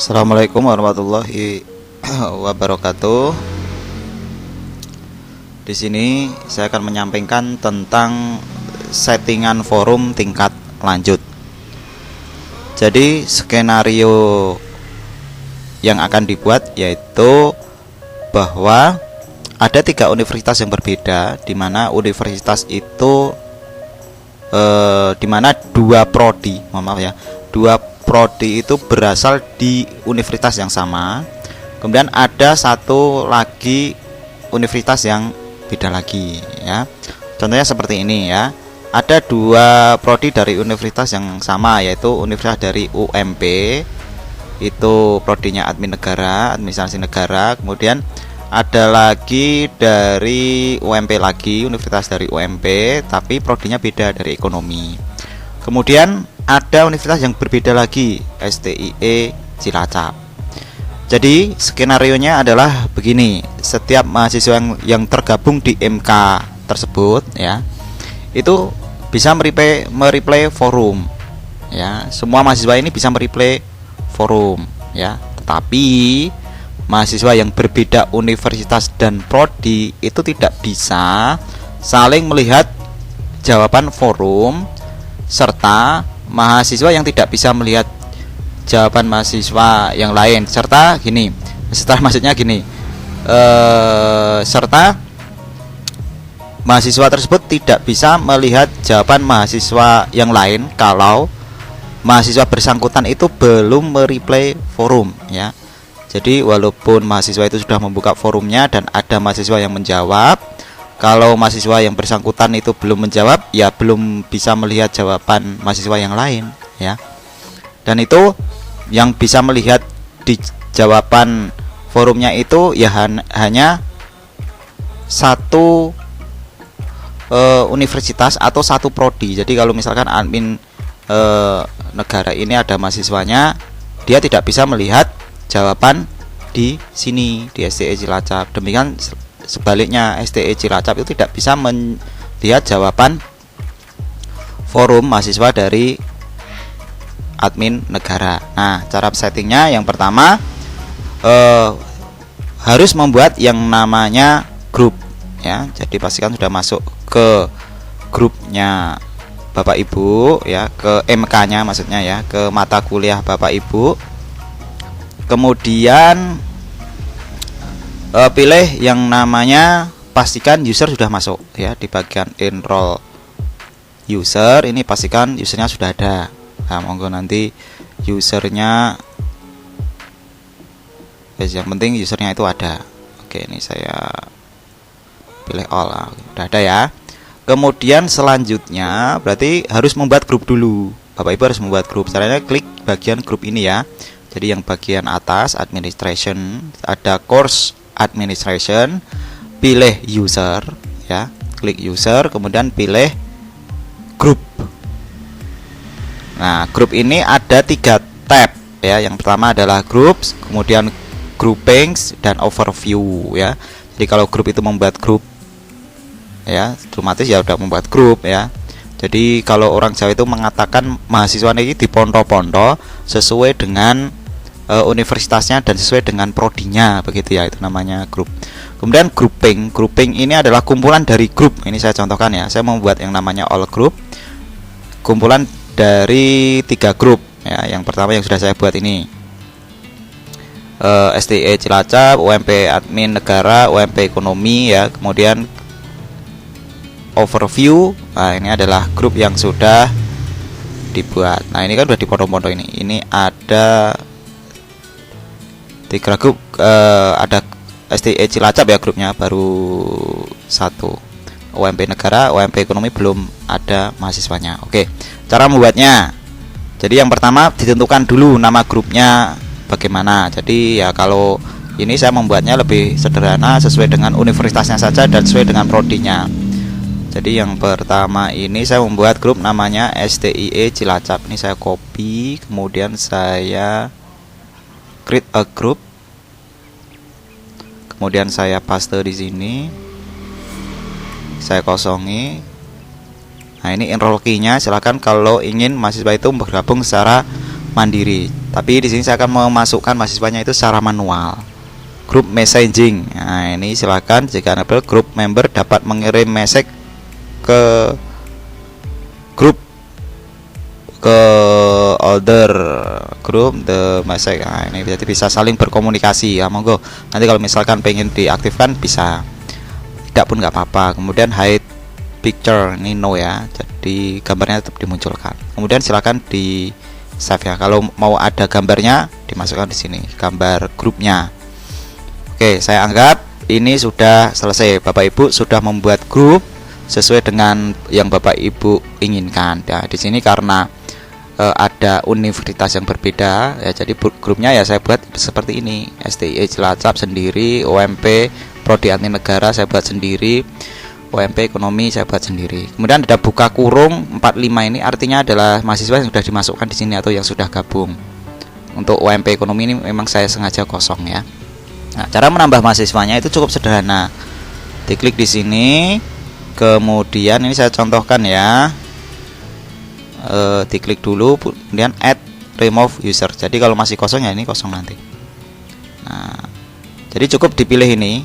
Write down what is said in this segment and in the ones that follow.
Assalamualaikum warahmatullahi wabarakatuh. Di sini saya akan menyampaikan tentang settingan forum tingkat lanjut. Jadi skenario yang akan dibuat yaitu bahwa ada 3 universitas yang berbeda, di mana universitas itu di mana 2 prodi, maaf ya, 2 prodi itu berasal di universitas yang sama. Kemudian ada satu lagi universitas yang beda lagi ya. Contohnya seperti ini ya. Ada 2 prodi dari universitas yang sama, yaitu universitas dari UMP, itu prodinya admin negara, administrasi negara. Kemudian ada lagi dari UMP lagi, universitas dari UMP, tapi prodinya beda, dari ekonomi. Kemudian ada universitas yang berbeda lagi, STIE Cilacap. Jadi skenarionya adalah begini: setiap mahasiswa yang tergabung di MK tersebut ya, itu bisa mereplay forum ya. Semua mahasiswa ini bisa mereplay forum ya. Tetapi mahasiswa yang berbeda universitas dan prodi itu tidak bisa saling melihat jawaban forum, serta mahasiswa yang tidak bisa melihat jawaban mahasiswa yang lain, serta gini, serta mahasiswa tersebut tidak bisa melihat jawaban mahasiswa yang lain kalau mahasiswa bersangkutan itu belum mereplay forum ya. Jadi walaupun mahasiswa itu sudah membuka forumnya dan ada mahasiswa yang menjawab, kalau mahasiswa yang bersangkutan itu belum menjawab, ya belum bisa melihat jawaban mahasiswa yang lain ya. Dan itu yang bisa melihat di jawaban forumnya itu ya hanya satu universitas atau satu prodi. Jadi kalau misalkan admin negara ini ada mahasiswanya, dia tidak bisa melihat jawaban di sini di STE Cilacap. Demikian sebaliknya, STE Cilacap itu tidak bisa melihat jawaban forum mahasiswa dari admin negara. Nah, cara settingnya yang pertama harus membuat yang namanya grup ya. Jadi pastikan sudah masuk ke grupnya Bapak Ibu ya, ke MK-nya maksudnya ya, ke mata kuliah Bapak Ibu. Kemudian pilih yang namanya, pastikan user sudah masuk ya. Di bagian enroll user ini pastikan usernya sudah ada. Nah, monggo nanti usernya, yang penting usernya itu ada. Oke, ini saya pilih all. Sudah ada ya. Kemudian selanjutnya berarti harus membuat grup dulu. Bapak Ibu harus membuat grup. Caranya klik bagian grup ini ya. Jadi yang bagian atas administration, ada course administration, pilih user ya, klik user, kemudian pilih grup. Nah, grup ini ada 3 tab ya. Yang pertama adalah groups, kemudian groupings, dan overview ya. Jadi kalau grup itu membuat grup ya, otomatis ya udah membuat grup ya. Jadi kalau orang Jawa itu mengatakan mahasiswa ini diponto-ponto sesuai dengan universitasnya dan sesuai dengan prodinya, begitu ya, itu namanya grup. Kemudian grouping ini adalah kumpulan dari grup. Ini saya contohkan ya, saya membuat yang namanya all group, kumpulan dari 3 grup ya. Yang pertama yang sudah saya buat ini, STIE Cilacap, UMP admin negara, UMP ekonomi ya. Kemudian overview, nah ini adalah grup yang sudah dibuat. Nah ini kan sudah dipondok-pondok ini. Ini ada 3 grup, ada STIE Cilacap ya grupnya, baru 1. UMP negara, UMP ekonomi belum ada mahasiswanya. Oke, cara membuatnya. Jadi yang pertama ditentukan dulu nama grupnya bagaimana. Jadi ya kalau ini saya membuatnya lebih sederhana, sesuai dengan universitasnya saja dan sesuai dengan prodinya. Jadi yang pertama ini saya membuat grup namanya STIE Cilacap. Ini saya copy, kemudian saya create a group. Kemudian saya paste di sini. Saya kosongi. Nah, ini enroll key-nya. Silakan kalau ingin mahasiswa itu bergabung secara mandiri. Tapi di sini saya akan memasukkan mahasiswanya itu secara manual. Grup messaging. Nah, ini silakan jika enable grup member dapat mengirim message ke grup ke older group the message. Nah, ini jadi bisa saling berkomunikasi ya, monggo. Nanti kalau misalkan pengen diaktifkan bisa, tidak pun nggak apa-apa. Kemudian hide picture, ini no ya, jadi gambarnya tetap dimunculkan. Kemudian silakan di save ya. Kalau mau ada gambarnya dimasukkan di sini, gambar grupnya. Oke, saya anggap ini sudah selesai. Bapak Ibu sudah membuat grup sesuai dengan yang Bapak Ibu inginkan. Ya, di sini karena ada universitas yang berbeda ya, jadi grupnya ya saya buat seperti ini. STI Cilacap sendiri, OMP Prodi Anti Negara saya buat sendiri, OMP Ekonomi saya buat sendiri. Kemudian ada buka kurung 45, ini artinya adalah mahasiswa yang sudah dimasukkan di sini atau yang sudah gabung. Untuk OMP Ekonomi ini memang saya sengaja kosong ya. Nah, cara menambah mahasiswanya itu cukup sederhana. Diklik di sini, kemudian ini saya contohkan ya. Diklik dulu, kemudian add remove user. Jadi kalau masih kosong ya ini kosong nanti. Nah, jadi cukup dipilih ini,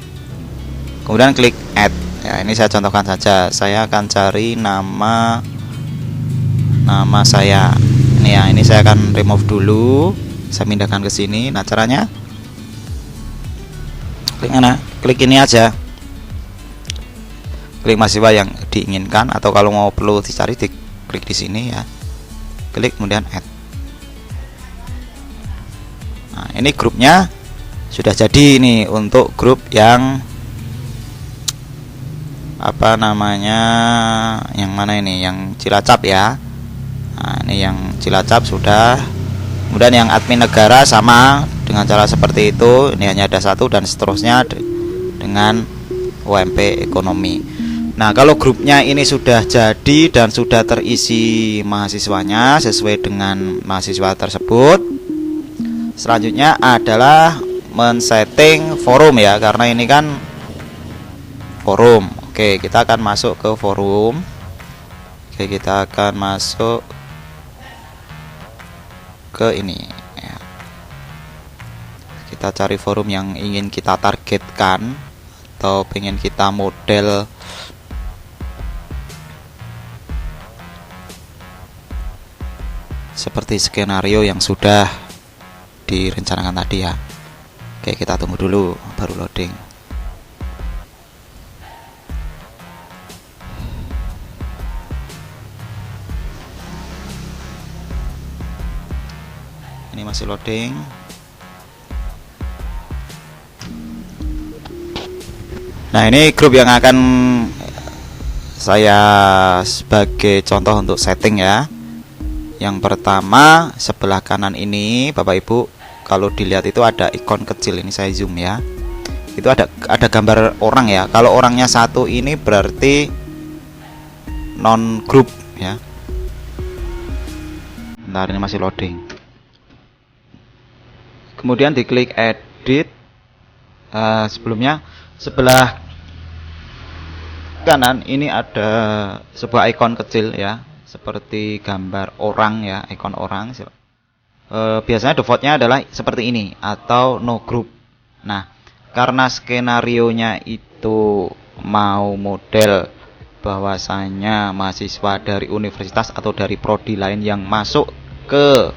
kemudian klik add. Ya, ini saya contohkan saja. Saya akan cari nama saya. Ini ya, ini saya akan remove dulu. Saya pindahkan ke sini. Nah, caranya klik mana? Klik ini aja. Klik mahasiswa yang diinginkan, atau kalau mau perlu dicari klik di sini ya. Klik kemudian add. Nah, ini grupnya sudah jadi ini untuk grup yang apa namanya, yang mana ini, yang Cilacap ya. Nah, ini yang Cilacap sudah. Kemudian yang admin negara sama dengan cara seperti itu, ini hanya ada satu, dan seterusnya dengan OMP Ekonomi. Nah, kalau grupnya ini sudah jadi dan sudah terisi mahasiswanya sesuai dengan mahasiswa tersebut, selanjutnya adalah men-setting forum ya, karena ini kan forum. Oke, kita akan masuk ke forum. Oke, kita akan masuk ke ini ya. Kita cari forum yang ingin kita targetkan atau pengen kita model seperti skenario yang sudah direncanakan tadi ya. Oke, kita tunggu dulu baru loading. Ini masih loading. Nah, ini grup yang akan saya sebagai contoh untuk setting ya. Yang pertama, sebelah kanan ini Bapak Ibu, kalau dilihat itu ada ikon kecil, ini saya zoom ya. Itu ada gambar orang ya. Kalau orangnya satu ini berarti non grup ya. Bentar, ini masih loading. Kemudian diklik edit. Sebelumnya sebelah kanan ini ada sebuah ikon kecil ya, seperti gambar orang ya, ikon orang. Biasanya defaultnya adalah seperti ini atau no group. Nah, karena skenarionya itu mau model bahwasanya mahasiswa dari universitas atau dari prodi lain yang masuk ke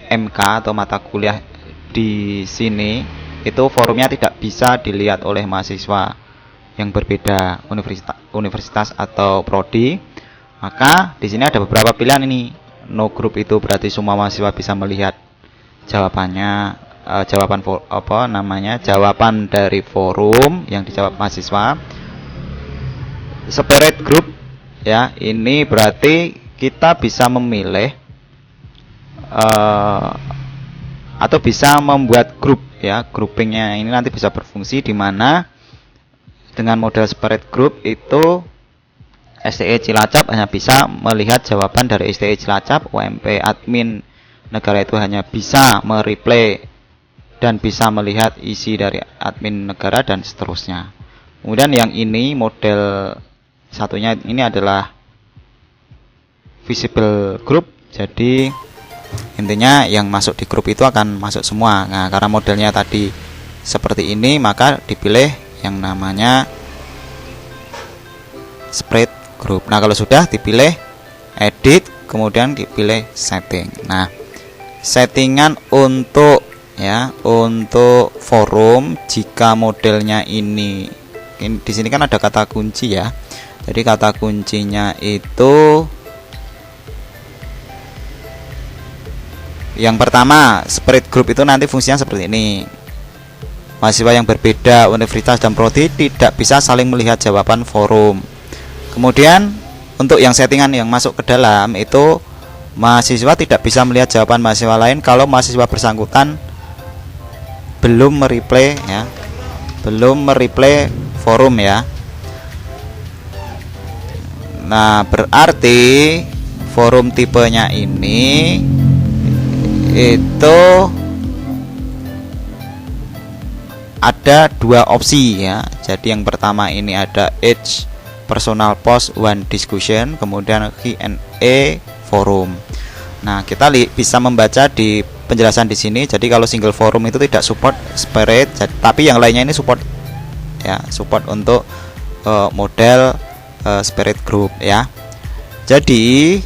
MK atau mata kuliah di sini, itu forumnya tidak bisa dilihat oleh mahasiswa yang berbeda universitas atau prodi. Maka di sini ada beberapa pilihan ini. No group itu berarti semua mahasiswa bisa melihat jawabannya, jawaban dari forum yang dijawab mahasiswa. Separate group ya, ini berarti kita bisa memilih atau bisa membuat grup ya. Groupingnya ini nanti bisa berfungsi di mana dengan model separate group itu STI Cilacap hanya bisa melihat jawaban dari STI Cilacap, OMP admin negara itu hanya bisa mereplay dan bisa melihat isi dari admin negara dan seterusnya. Kemudian yang ini model satunya ini adalah visible group. Jadi Intinya yang masuk di grup itu akan masuk semua. Nah, karena modelnya tadi seperti ini, maka dipilih yang namanya spread group. Nah, kalau sudah dipilih edit, kemudian dipilih setting. Nah, settingan untuk untuk forum, jika modelnya ini di sini kan ada kata kunci ya. Jadi kata kuncinya itu yang pertama, spread group itu nanti fungsinya seperti ini. Mahasiswa yang berbeda universitas dan prodi tidak bisa saling melihat jawaban forum. Kemudian untuk yang settingan yang masuk ke dalam itu, mahasiswa tidak bisa melihat jawaban mahasiswa lain kalau mahasiswa bersangkutan belum mereplay forum ya. Nah, berarti forum tipenya ini itu ada dua opsi ya. Jadi yang pertama ini ada each personal post one discussion, kemudian Q&A forum. Nah, kita bisa membaca di penjelasan di sini. Jadi kalau single forum itu tidak support spread, tapi yang lainnya ini support ya, support untuk model spread group ya. Jadi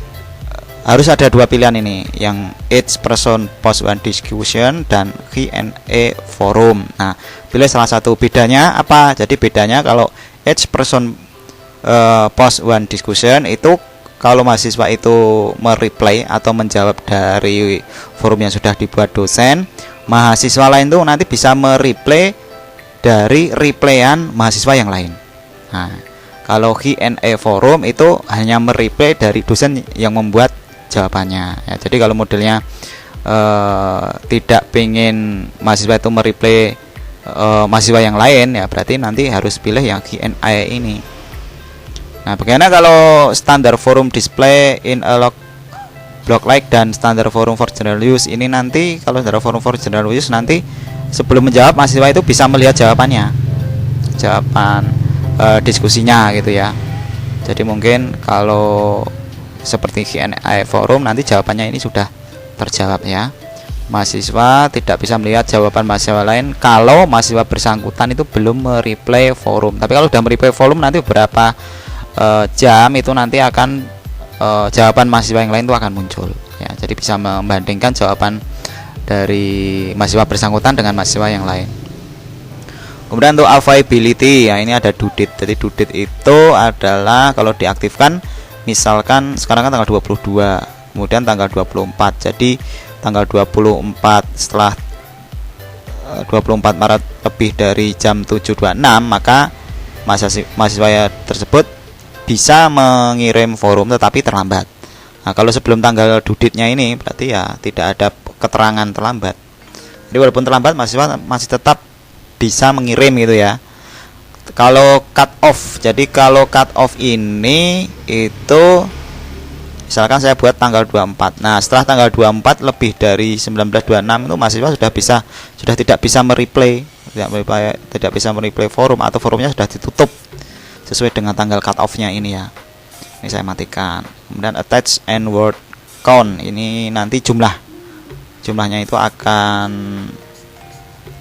harus ada dua pilihan ini, yang each person post one discussion dan Q&A forum. Nah, pilih salah satu. Bedanya apa? Jadi bedanya kalau each person post one discussion itu kalau mahasiswa itu mereplay atau menjawab dari forum yang sudah dibuat dosen, mahasiswa lain tuh nanti bisa mereplay dari replayan mahasiswa yang lain. Nah, kalau Q&A forum itu hanya mereplay dari dosen yang membuat jawabannya ya. Jadi kalau modelnya tidak pengen mahasiswa itu mereplay mahasiswa yang lain ya, berarti nanti harus pilih yang Q&A ini. Nah, bagaimana kalau standar forum display in a block like dan standar forum for general use ini? Nanti kalau standar forum for general use nanti sebelum menjawab mahasiswa itu bisa melihat jawaban diskusinya gitu ya. Jadi mungkin kalau seperti Q&A forum nanti jawabannya ini sudah terjawab ya. Mahasiswa tidak bisa melihat jawaban mahasiswa lain kalau mahasiswa bersangkutan itu belum mereplay forum. Tapi kalau sudah mereplay forum nanti beberapa jam itu nanti akan jawaban mahasiswa yang lain itu akan muncul ya. Jadi bisa membandingkan jawaban dari mahasiswa bersangkutan dengan mahasiswa yang lain. Kemudian untuk availability ya, ini ada due date. Jadi due date itu adalah kalau diaktifkan, misalkan sekarang kan tanggal 22, kemudian tanggal 24. Jadi tanggal 24 setelah 24 Maret lebih dari jam 7.26, maka mahasiswa tersebut bisa mengirim forum tetapi terlambat. Nah, kalau sebelum tanggal due date-nya ini berarti ya tidak ada keterangan terlambat. Jadi walaupun terlambat mahasiswa masih tetap bisa mengirim gitu ya. Kalau cut off, jadi kalau cut off ini itu misalkan saya buat tanggal 24. Nah, setelah tanggal 24 lebih dari 19.26 itu mahasiswa sudah tidak bisa mereplay, tidak bisa mereplay forum atau forumnya sudah ditutup sesuai dengan tanggal cut off-nya ini ya. Ini saya matikan. Kemudian attach and word count, ini nanti jumlahnya itu akan,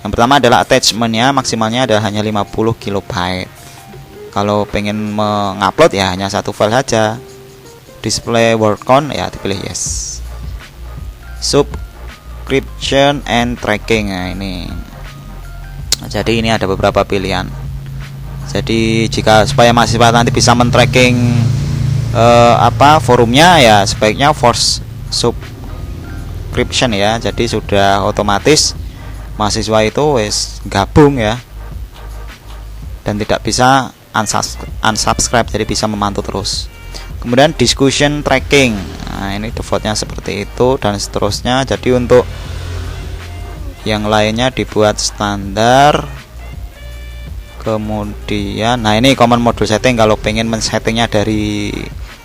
yang pertama adalah attachment-nya maksimalnya adalah hanya 50 KB. Kalau pengen mengupload ya hanya satu file saja. Display word count ya dipilih yes. Subscription and tracking, nah ini. Jadi ini ada beberapa pilihan. Jadi jika supaya mahasiswa nanti bisa men-tracking forumnya ya, sebaiknya force subscription ya. Jadi sudah otomatis mahasiswa itu gabung ya, dan tidak bisa unsubscribe, jadi bisa memantau terus. Kemudian discussion tracking, nah ini defaultnya seperti itu dan seterusnya. Jadi untuk yang lainnya dibuat standar. Kemudian nah ini common module setting, kalau pengen men-settingnya dari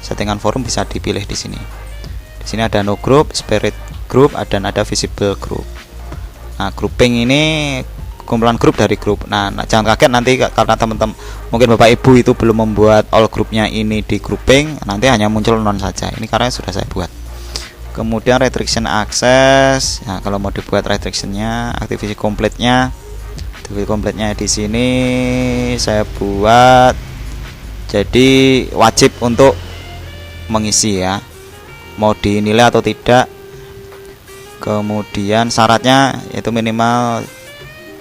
settingan forum bisa dipilih di sini. Di sini ada no group, spirit group, dan ada visible group. Nah, grouping ini kumpulan grup dari grup. Nah, jangan kaget nanti karena teman-teman mungkin Bapak Ibu itu belum membuat all grupnya ini di grouping, nanti hanya muncul non saja. Ini karena sudah saya buat. Kemudian restriction access. Nah, kalau mau dibuat restrictionnya, activity complete-nya di sini saya buat jadi wajib untuk mengisi ya, mau dinilai atau tidak. Kemudian syaratnya yaitu minimal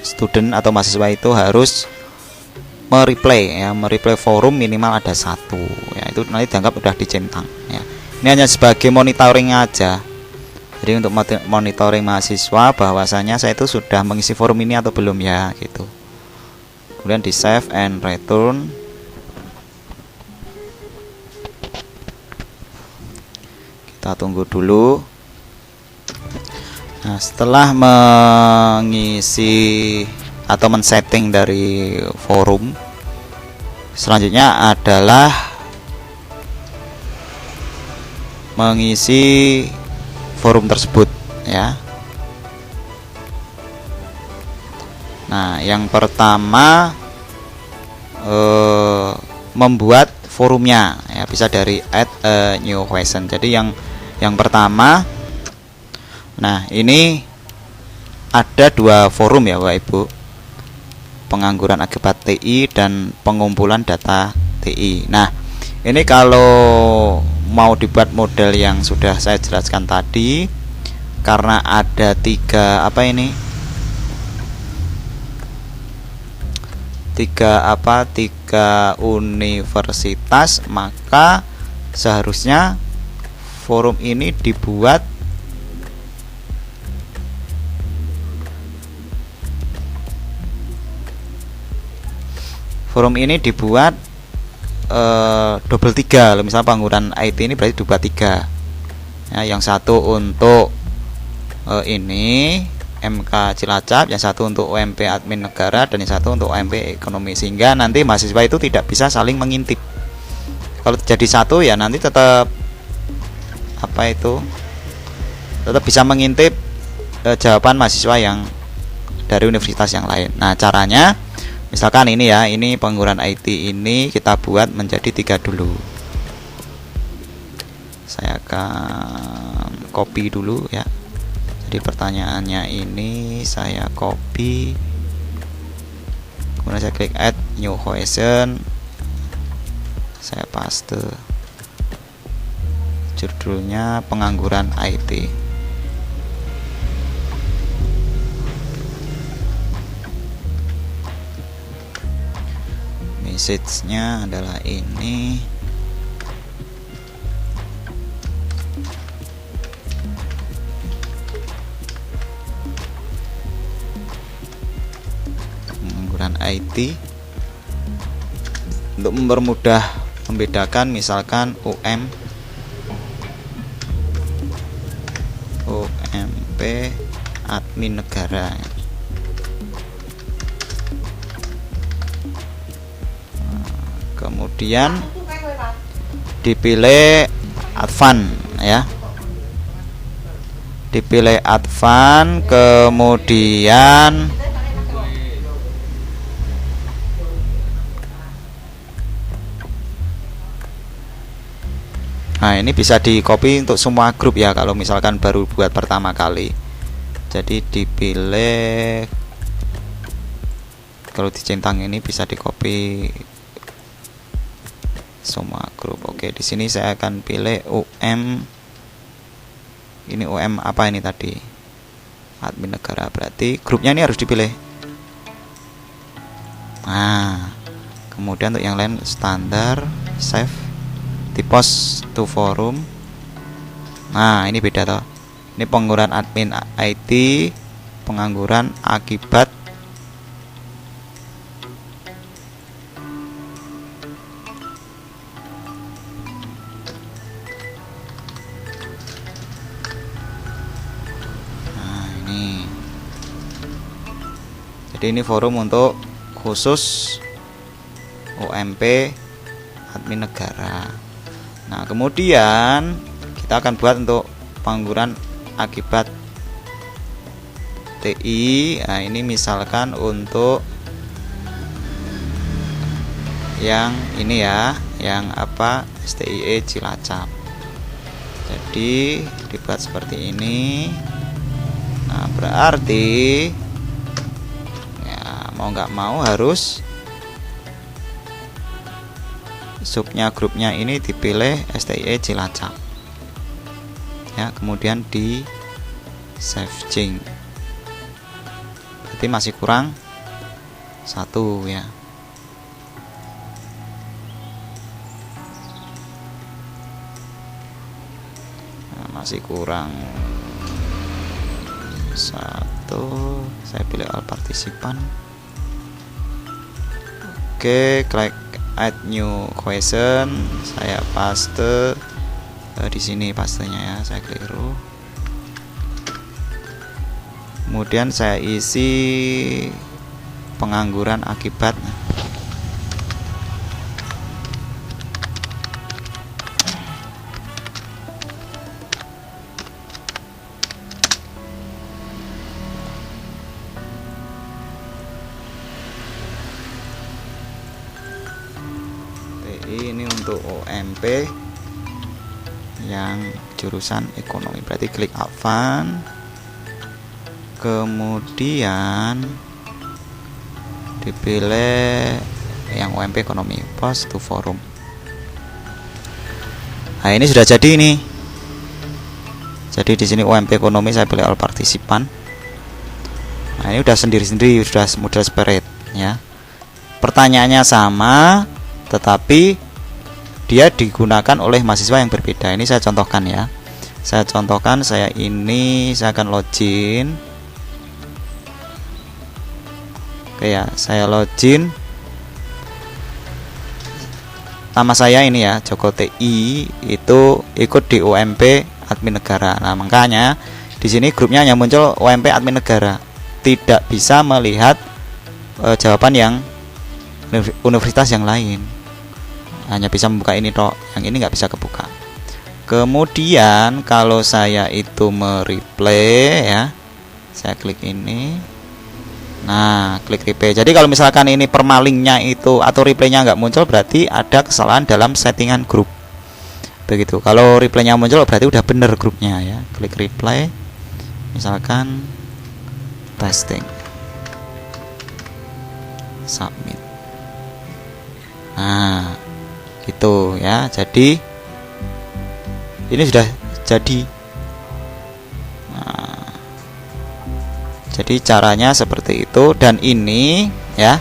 student atau mahasiswa itu harus mereply forum minimal ada 1 ya, itu nanti dianggap udah dicentang ya. Ini hanya sebagai monitoring aja, jadi untuk monitoring mahasiswa bahwasanya saya itu sudah mengisi forum ini atau belum ya gitu. Kemudian di save and return. Kita tunggu dulu. Nah, setelah mengisi atau men-setting dari forum, selanjutnya adalah mengisi forum tersebut ya. Nah, yang pertama membuat forumnya ya, bisa dari add a new question. Jadi yang pertama, nah ini ada 2 forum ya Bapak Ibu, pengangguran akibat TI dan pengumpulan data TI. Nah, ini kalau mau dibuat model yang sudah saya jelaskan tadi, karena ada 3 universitas, maka seharusnya forum ini dibuat double 3 loh. Misal pengangguran IT ini berarti dibuat 3 ya, yang satu untuk ini MK Cilacap, yang satu untuk UMP Admin Negara, dan yang satu untuk UMP Ekonomi, sehingga nanti mahasiswa itu tidak bisa saling mengintip. Kalau jadi satu ya nanti tetap bisa mengintip jawaban mahasiswa yang dari universitas yang lain. Nah, caranya misalkan ini ya, ini pengangguran IT ini kita buat menjadi 3 dulu. Saya akan copy dulu ya. Jadi pertanyaannya ini saya copy, kemudian saya klik add new question, saya paste judulnya pengangguran IT. Message-nya adalah ini. Pengangguran IT. Untuk mempermudah membedakan, misalkan UMP Admin Negara. Kemudian dipilih advance ya, dipilih advance, kemudian nah ini bisa di copy untuk semua grup ya, kalau misalkan baru buat pertama kali. Jadi dipilih, kalau dicentang ini bisa di copy semua grup. Oke, di sini saya akan pilih ini UM apa ini tadi, Admin Negara, berarti grupnya ini harus dipilih. Nah, kemudian untuk yang lain standar, save, di post to forum. Nah, ini beda toh. Ini pengangguran admin IT, pengangguran akibat Jadi ini forum untuk khusus UMP Admin Negara. Nah, kemudian kita akan buat untuk pengangguran akibat TI. Nah, ini misalkan untuk yang ini ya, yang STIE Cilacap. Jadi tadi dibuat seperti ini. Nah, berarti ya mau nggak mau harus subnya grupnya ini dipilih STIE Cilacap ya, kemudian di save change. Berarti masih kurang 1 ya. Nah, masih kurang 1. Saya pilih all partisipan. Oke, klik add new question. Saya paste di sini pastenya ya, saya keliru. Kemudian saya isi pengangguran akibat ini untuk OMP yang jurusan ekonomi. Berarti klik advance, kemudian dipilih yang OMP ekonomi, post to forum. Nah, ini sudah jadi ini. Jadi di sini OMP ekonomi saya pilih all partisipan. Nah, ini udah sendiri-sendiri, sudah model spread ya. Pertanyaannya sama, tetapi dia digunakan oleh mahasiswa yang berbeda. Ini saya contohkan ya. Saya contohkan, saya akan login. Oke ya, saya login. Nama saya ini ya, Joko TI, itu ikut di OMP admin negara. Nah, makanya di sini grupnya hanya muncul OMP admin negara. Tidak bisa melihat jawaban yang universitas yang lain. Hanya bisa membuka ini toh, yang ini nggak bisa kebuka. Kemudian kalau saya itu mereplay ya, saya klik ini. Nah, klik replay. Jadi kalau misalkan ini permalingnya itu atau replaynya nggak muncul, berarti ada kesalahan dalam settingan grup. Begitu. Kalau replaynya muncul, berarti udah bener grupnya ya. Klik replay. Misalkan testing, submit. Nah, gitu ya. Jadi ini sudah jadi. Nah, jadi caranya seperti itu. Dan ini ya,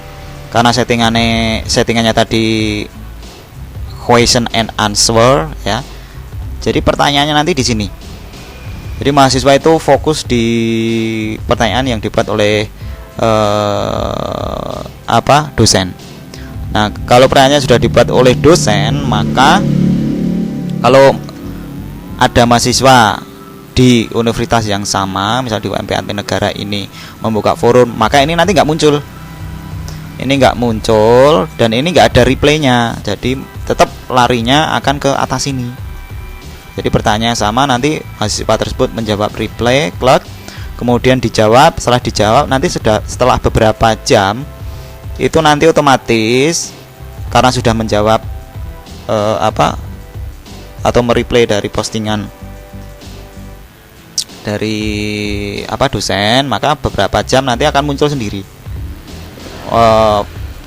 karena settingannya tadi question and answer ya. Jadi pertanyaannya nanti di sini. Jadi mahasiswa itu fokus di pertanyaan yang dibuat oleh dosen. Nah, kalau pertanyaannya sudah dibuat oleh dosen, maka kalau ada mahasiswa di universitas yang sama, misal di UMP admin negara ini membuka forum, maka ini nanti nggak muncul. Ini nggak muncul dan ini nggak ada replaynya. Jadi tetap larinya akan ke atas ini. Jadi pertanyaan sama, nanti mahasiswa tersebut menjawab replay, klik, kemudian dijawab. Setelah dijawab, nanti setelah beberapa jam itu nanti otomatis karena sudah menjawab atau mereplay dari postingan dari dosen, maka beberapa jam nanti akan muncul sendiri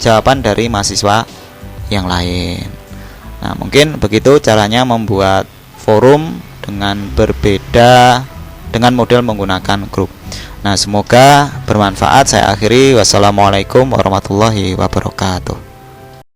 jawaban dari mahasiswa yang lain. Nah, mungkin begitu caranya membuat forum dengan berbeda dengan model menggunakan grup. Nah, semoga bermanfaat. Saya akhiri. Wassalamualaikum warahmatullahi wabarakatuh.